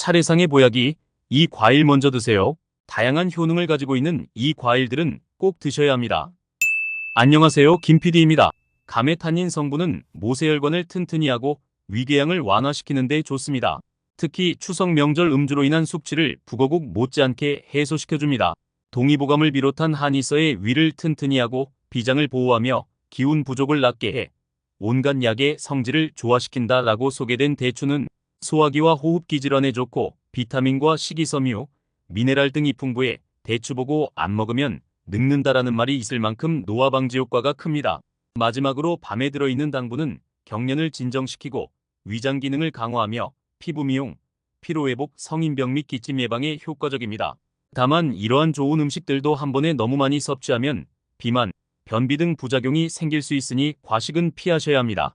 차례상의 보약이 이 과일 먼저 드세요. 다양한 효능을 가지고 있는 이 과일들은 꼭 드셔야 합니다. 안녕하세요, 김PD입니다. 감의 탄닌 성분은 모세혈관을 튼튼히 하고 위궤양을 완화시키는 데 좋습니다. 특히 추석 명절 음주로 인한 숙취를 북어국 못지않게 해소시켜줍니다. 동의보감을 비롯한 한의서의 위를 튼튼히 하고 비장을 보호하며 기운 부족을 낫게 해 온갖 약의 성질을 조화시킨다라고 소개된 대추는 소화기와 호흡기 질환에 좋고 비타민과 식이섬유, 미네랄 등이 풍부해 대추 보고 안 먹으면 늙는다라는 말이 있을 만큼 노화 방지 효과가 큽니다. 마지막으로 밤에 들어있는 당분은 경련을 진정시키고 위장 기능을 강화하며 피부 미용, 피로회복, 성인병 및 기침 예방에 효과적입니다. 다만 이러한 좋은 음식들도 한 번에 너무 많이 섭취하면 비만, 변비 등 부작용이 생길 수 있으니 과식은 피하셔야 합니다.